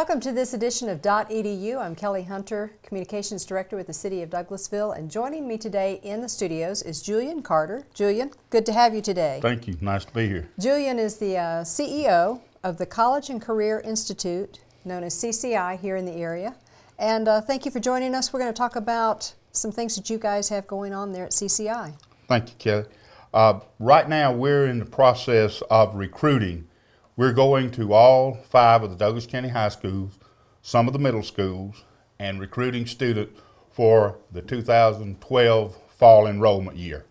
Welcome to this edition of Dot Edu. I'm Kellie Hunter, Communications Director with the City of Douglasville, and joining me today in the studios is Julian Carter. Julian, good to have you today. Thank you. Nice to be here. Julian is the CEO of the College and Career Institute, known as CCI, here in the area. And thank you for joining us. We're going to talk about some things that you guys have going on there at CCI. Thank you, Kelly. Right now, we're in the process of recruiting. We're going to all 5 of the Douglas County high schools, some of the middle schools, and recruiting students for the 2012 fall enrollment year.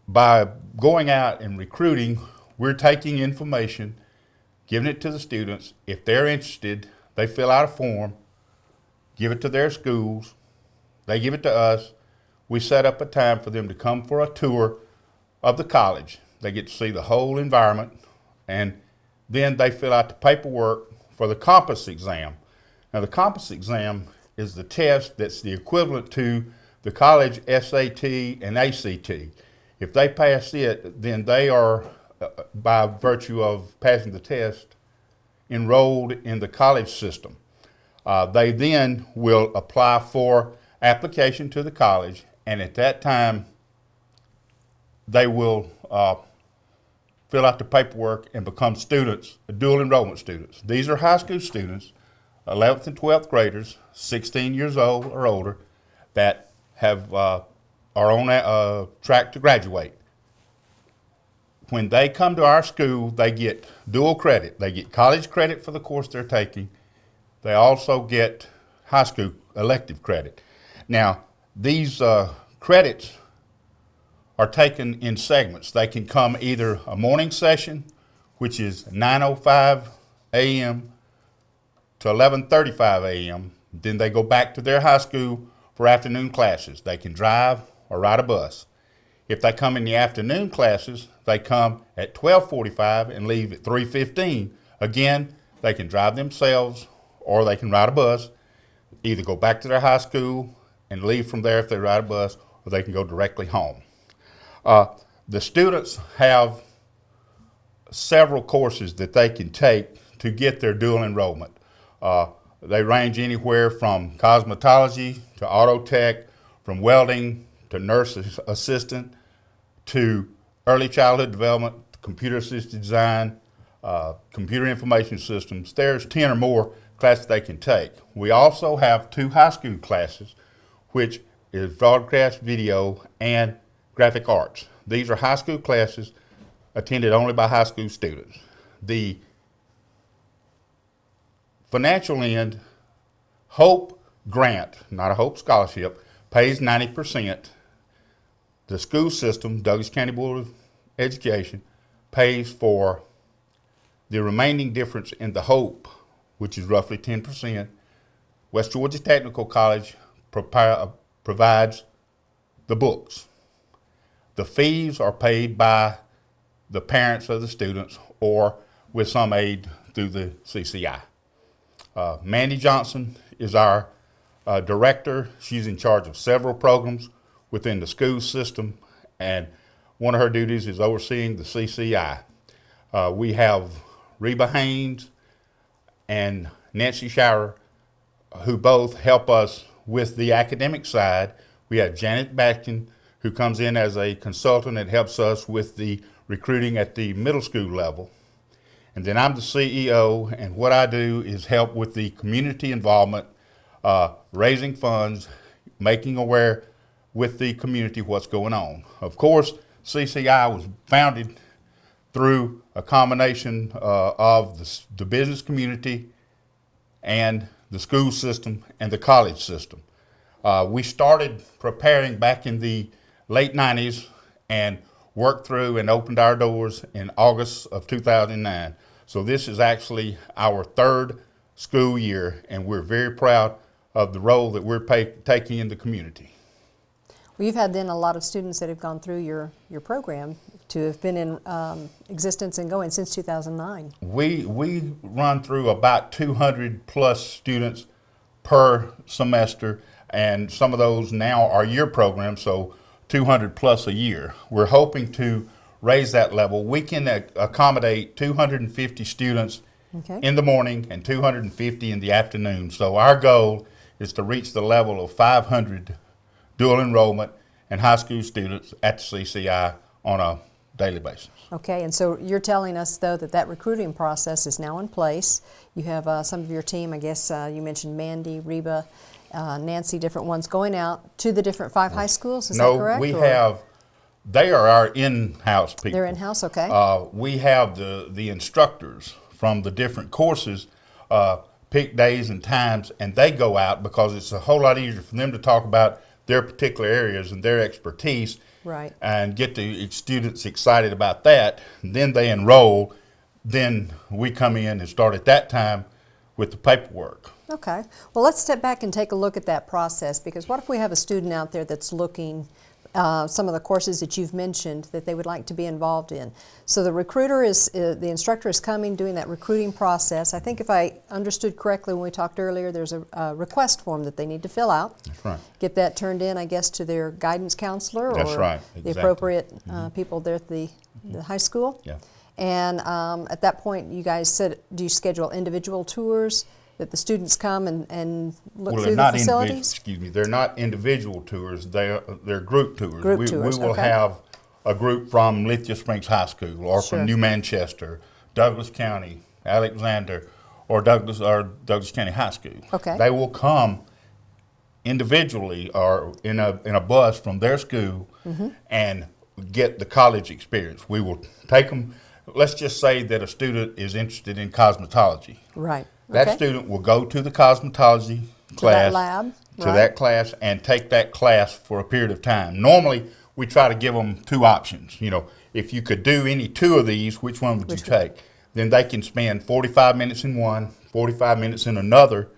By going out and recruiting, we're taking information, giving it to the students. If they're interested, they fill out a form, give it to their schools, they give it to us. We set up a time for them to come for a tour of the college. They get to see the whole environment, and then they fill out the paperwork for the compass exam. Now, the compass exam is the test that's the equivalent to the college SAT and ACT. If they pass it, then they are, by virtue of passing the test, enrolled in the college system. They then will apply for application to the college, and at that time, they will fill out the paperwork and become students, dual enrollment students. These are high school students, 11th and 12th graders, 16 years old or older, that have are on track to graduate. When they come to our school, they get dual credit. They get college credit for the course they're taking. They also get high school elective credit. Now, these credits are taken in segments. They can come either a morning session, which is 9:05 a.m. to 11:35 a.m. Then they go back to their high school for afternoon classes. They can drive or ride a bus. If they come in the afternoon classes, they come at 12:45 and leave at 3:15. Again, they can drive themselves or they can ride a bus, either go back to their high school and leave from there if they ride a bus, or they can go directly home. The students have several courses that they can take to get their dual enrollment. They range anywhere from cosmetology to auto tech, from welding to nurse assistant to early childhood development, computer assisted design, computer information systems. There's 10 or more classes they can take. We also have 2 high school classes, which is broadcast video and graphic arts. These are high school classes attended only by high school students. The financial end, Hope Grant, not a Hope Scholarship, pays 90%. The school system, Douglas County Board of Education, pays for the remaining difference in the Hope, which is roughly 10%. West Georgia Technical College provides the books. The fees are paid by the parents of the students or with some aid through the CCI. Mandy Johnson is our director. She's in charge of several programs within the school system, and one of her duties is overseeing the CCI. We have Reba Haynes and Nancy Shower, who both help us with the academic side. We have Janet Batkin, who comes in as a consultant and helps us with the recruiting at the middle school level. And then I'm the CEO, and what I do is help with the community involvement, raising funds, making aware with the community what's going on. Of course, CCI was founded through a combination of the business community and the school system and the college system. We started preparing back in the late 90s and worked through and opened our doors in August of 2009. So this is actually our 3rd school year, and we're very proud of the role that we're taking in the community. Well, you've had then a lot of students that have gone through your program to have been in existence and going since 2009. We run through about 200 plus students per semester, and some of those now are year programs, so 200 plus a year. We're hoping to raise that level. We can accommodate 250 students okay. in the morning and 250 in the afternoon. So our goal is to reach the level of 500 dual enrollment and high school students at the CCI on a daily basis. Okay, and so you're telling us, though, that that recruiting process is now in place. You have some of your team, I guess you mentioned Mandy, Reba, Nancy, different ones going out to the different 5 high schools, is that correct? No, we have, they are our in-house people. They're in-house, okay. We have the instructors from the different courses pick days and times, and they go out because it's a whole lot easier for them to talk about their particular areas and their expertise, right, and get the students excited about that. Then they enroll. Then we come in and start at that time with the paperwork. Okay. Well, let's step back and take a look at that process, because what if we have a student out there that's looking some of the courses that you've mentioned that they would like to be involved in. So the recruiter is, the instructor is coming, doing that recruiting process. I think if I understood correctly when we talked earlier, there's a request form that they need to fill out. That's right. Get that turned in, I guess, to their guidance counselor That's or right. Exactly. the appropriate people there at the high school. Yeah. And at that point, you guys said, do you schedule individual tours that the students come and look through the facilities? Excuse me, they're not individual tours, they're group tours. Group tours, we will okay. have a group from Lithia Springs High School or Sure. from New Manchester, Douglas County, Alexander, or Douglas County High School. Okay. They will come individually or in a bus from their school and get the college experience. We will take them. Let's just say that a student is interested in cosmetology. Right. That Okay. student will go to the cosmetology class, that lab, to right. that class, and take that class for a period of time. Normally, we try to give them 2 options. You know, if you could do any 2 of these, which one would you take? Then they can spend 45 minutes in one, 45 minutes in another.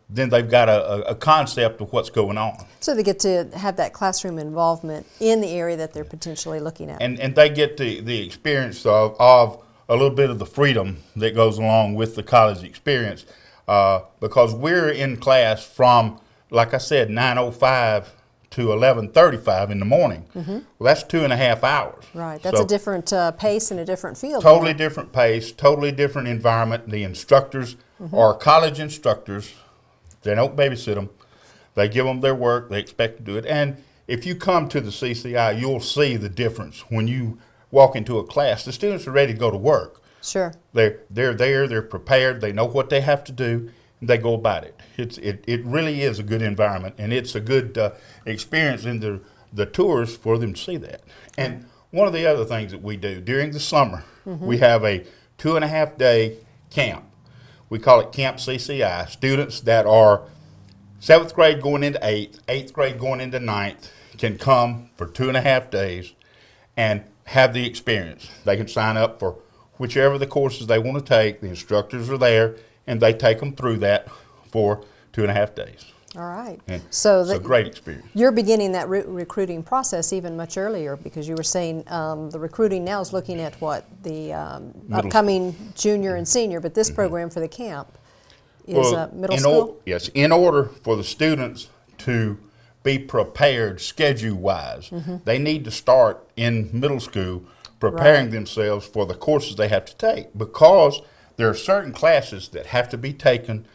Then they've got a concept of what's going on. So they get to have that classroom involvement in the area that they're potentially looking at. And they get the experience of a little bit of the freedom that goes along with the college experience, because we're in class from, like I said, 9:05 to 11:35 in the morning. Well, that's 2.5 hours. Right, that's So a different pace and a different field. totally different pace, totally different environment. The instructors are college instructors. They don't babysit them. They give them their work. They expect to do it. And if you come to the CCI, you'll see the difference when you walk into a class. The students are ready to go to work. Sure. They're there, they're prepared, they know what they have to do, and they go about it. It really is a good environment, and it's a good experience in the tours for them to see that. And one of the other things that we do during the summer, we have a 2.5-day camp. We call it Camp CCI. Students that are 7th grade going into 8th, 8th grade going into 9th can come for 2.5 days and have the experience. They can sign up for whichever the courses they want to take. The instructors are there, and they take them through that for 2.5 days. All right. And so it's a great experience. You're beginning that recruiting process even much earlier, because you were saying the recruiting now is looking at what? The upcoming junior and senior, but this program for the camp is middle school? Yes. In order for the students to be prepared schedule-wise, they need to start in middle school preparing themselves for the courses they have to take, because there are certain classes that have to be taken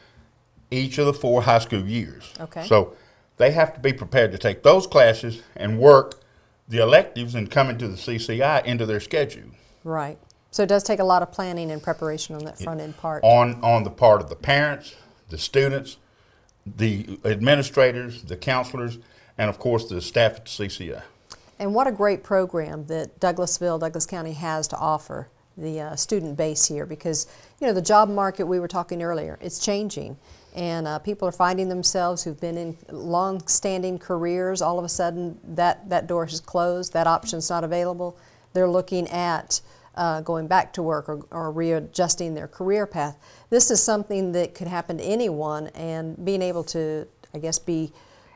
each of the 4 high school years. Okay. So they have to be prepared to take those classes and work the electives and come into the CCI into their schedule. Right. So it does take a lot of planning and preparation on that front end part. On the part of the parents, the students, the administrators, the counselors, and of course the staff at the CCI. And what a great program that Douglas County has to offer the student base here, because you know the job market, we were talking earlier, it's changing, and people are finding themselves who've been in long-standing careers. All of a sudden that door is closed, that option's not available. They're looking at going back to work or readjusting their career path. This is something that could happen to anyone, and being able to, I guess, be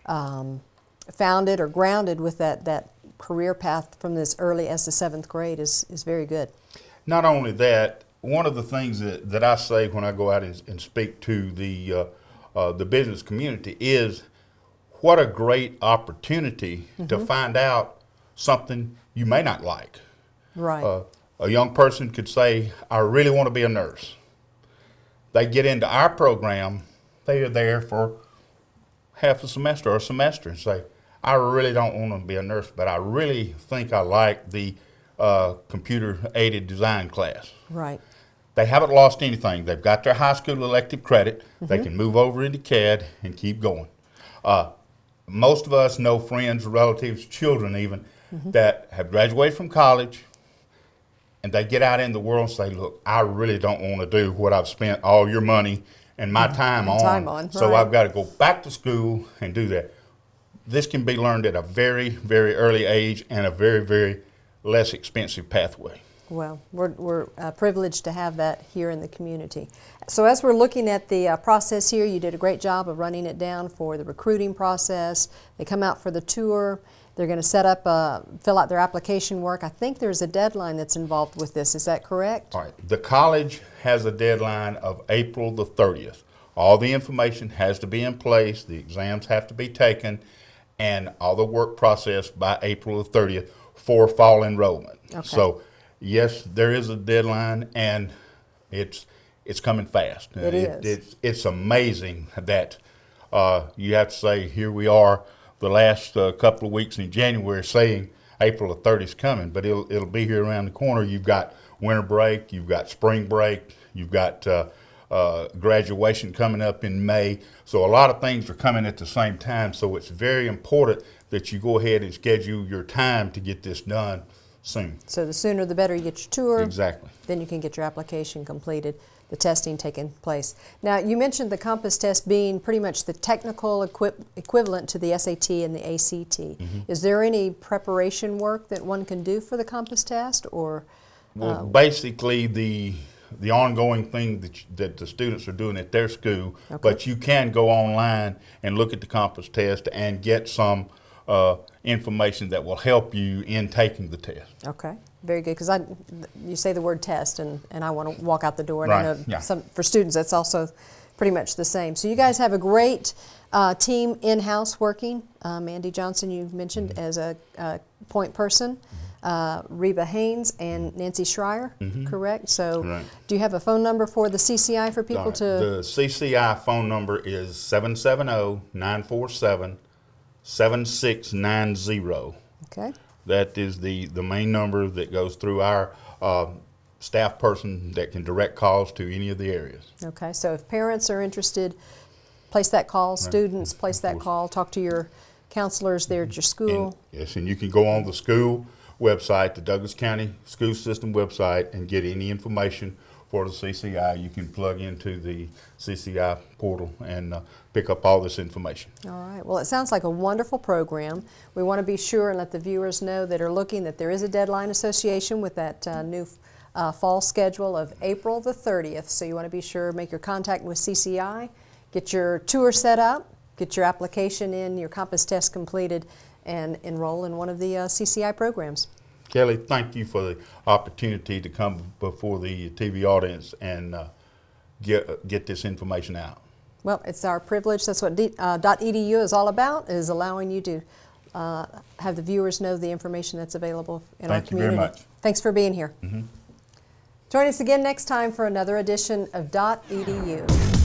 founded or grounded with that career path from as early as the 7th grade is very good. Not only that, one of the things that I say when I go out and speak to the business community is what a great opportunity to find out something you may not like. Right. A young person could say, I really want to be a nurse. they get into our program, they are there for half a semester or a semester and say, I really don't want to be a nurse, but I really think I like the computer-aided design class. Right. They haven't lost anything. They've got their high school elective credit. They can move over into CAD and keep going. Most of us know friends, relatives, children even, that have graduated from college, and they get out in the world and say, look, I really don't want to do what I've spent all your money and my time on. So I've got to go back to school and do that. This can be learned at a very, very early age and a very, very less expensive pathway. Well, we're privileged to have that here in the community. So as we're looking at the process here, you did a great job of running it down for the recruiting process. They come out for the tour. They're going to set up, fill out their application work. I think there's a deadline that's involved with this. Is that correct? All right. The college has a deadline of April the 30th. All the information has to be in place. The exams have to be taken, and all the work processed by April the 30th for fall enrollment. Okay. So, yes, there is a deadline, and it's coming fast. It is. It's amazing that you have to say, here we are the last couple of weeks in January saying April the 30th is coming, but it'll be here around the corner. You've got winter break, you've got spring break, you've got graduation coming up in May. So a lot of things are coming at the same time, so it's very important that you go ahead and schedule your time to get this done soon. So the sooner the better you get your tour. Exactly. Then you can get your application completed, the testing taking place. Now, you mentioned the Compass test being pretty much the technical equivalent to the SAT and the ACT. Is there any preparation work that one can do for the Compass test, or? Well, basically the ongoing thing that the students are doing at their school, but you can go online and look at the Compass test and get some information that will help you in taking the test. Okay, very good, because you say the word test and I want to walk out the door, and right. I know for students that's also pretty much the same. So you guys have a great team in-house working. Mandy Johnson, you mentioned, as a point person. Reba Haynes and Nancy Schreier, correct? So right. Do you have a phone number for the CCI for people to? The CCI phone number is 770-947-7690. Okay. That is the main number that goes through our staff person that can direct calls to any of the areas. Okay, so if parents are interested, place that call. Right. Students, place that call. Talk to your counselors there at your school. Yes, and you can go on the school website, the Douglas County School System website, and get any information for the CCI. You can plug into the CCI portal and pick up all this information. All right. Well, it sounds like a wonderful program. We want to be sure and let the viewers know that are looking that there is a deadline association with that new fall schedule of April the 30th. So you want to be sure, make your contact with CCI, get your tour set up, get your application in, your Compass test completed, and enroll in one of the CCI programs. Kelly, thank you for the opportunity to come before the TV audience and get this information out. Well, it's our privilege. That's what Dot Edu is all about, is allowing you to have the viewers know the information that's available in our community. Thank you very much. Thanks for being here. Join us again next time for another edition of Dot Edu.